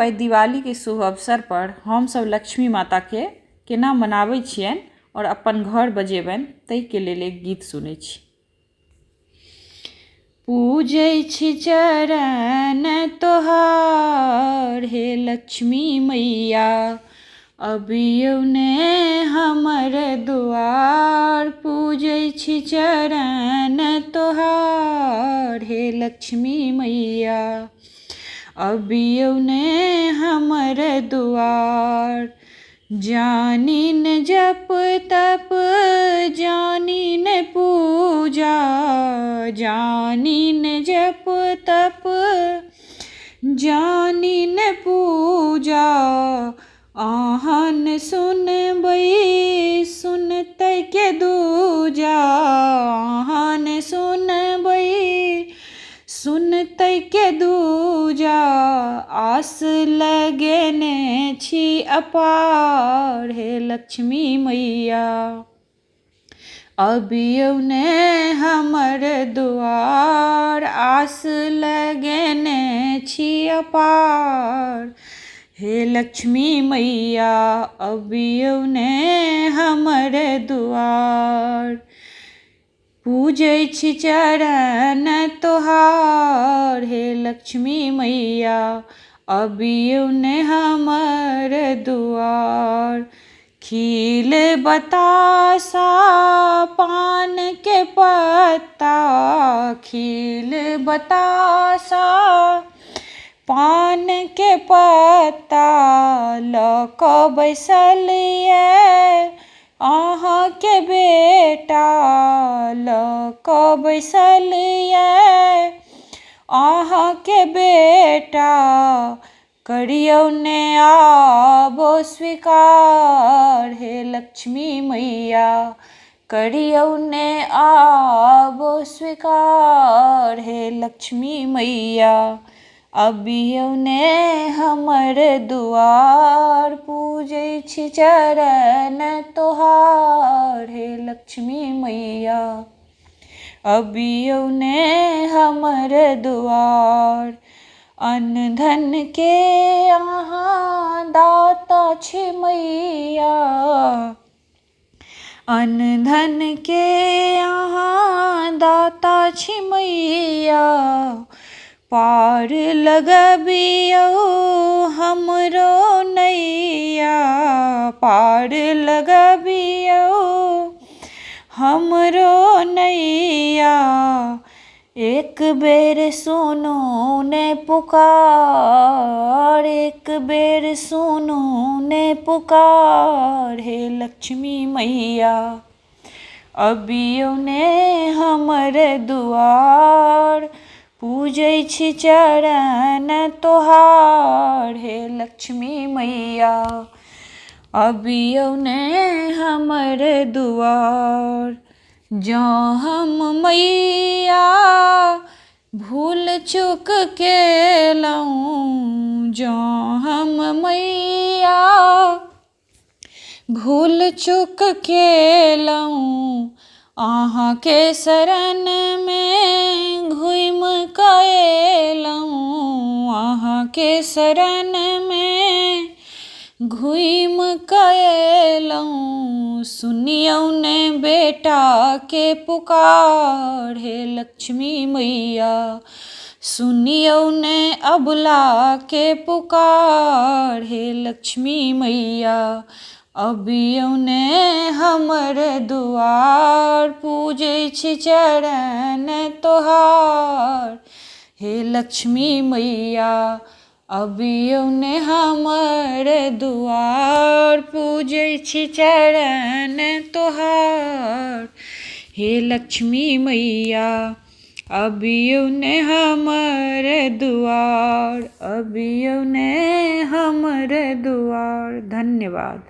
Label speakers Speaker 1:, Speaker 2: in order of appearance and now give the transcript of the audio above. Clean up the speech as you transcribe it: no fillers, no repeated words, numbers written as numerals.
Speaker 1: आइ दिवाली के शुभ अवसर पर हम सब लक्ष्मी माता के केना मनाबै छियनि और अपन घर बजेबनि ताहि के लेल एक गीत सुनै छी। पूजै छी चरण तोहार हे लक्ष्मी मैया, अबियौ ने हमर दुआर। पूजै छी चरण तोहार हे लक्ष्मी मैया, अबियौ ने हमर दुआर। जानी न जप तप जानी न पूजा, जानी न जप तप जानी न पूजा। आहन सुनबै सुनतै के दूजा, आहन सुनबै सुनतै के दूजा। आस लगेने छी अपार हे लक्ष्मी मैया, अबियौ ने हमर दुआर। आस लगेने छी अपार हे लक्ष्मी मैया, अबियौ ने हमर दुआर। पूजै छी चरण तोहार हे लक्ष्मी मैया, अबियौ ने हमर दुआर। खील बतासा पान के पत्ता, खील बतासा पान के पत्ता। लऽ कऽ बैसल ये अहाँ के बेटा, लऽ कऽ बैसल ये अहाँ के बेटा। करियौ ने आबो स्वीकार हे लक्ष्मी मैया, करियौ ने आबो स्वीकार हे लक्ष्मी मैया, अबियौ ने हमर दुआर। पूजै छी चरण तोहार हे लक्ष्मी मैया, अबियौ ने हमर दुआर। अन्न धन के अहाँ दाता छी मैया, अन्न धन के अहाँ दाता छी मैया। पार लगबियौ हमरो नैया, पार लगबियौ हमरो नैया। एक बेर सुनू ने पुकार, एक बेर सुनू ने पुकार हे लक्ष्मी मैया, अबियौ ने हमर दुआर। पूजै छी चरण तोहार हे लक्ष्मी मैया, अबियौ ने हमर दुआर। जँ हम मैया भूल चूक केलहुँ, जँ हम मैया भूल चूक केलहुँ। अहाँके शरणमे घुमि कऽ अयलहुँ, अहाँके शरणमे घुमि कऽ अयलहुँ। सुनियौ ने बेटा के पुकार हे लक्ष्मी मैया, सुनियौ ने अबला के पुकार हे लक्ष्मी मैया, अबियौ ने हमर दुआर। पूजै छी चरण तोहार हे लक्ष्मी मैया, अबियौ ने हमर दुआर। पूजै छी चरण तोहार हे लक्ष्मी मैया, अबियौ ने हमर दुआर, अबियौ ने हमर दुआर। धन्यवाद।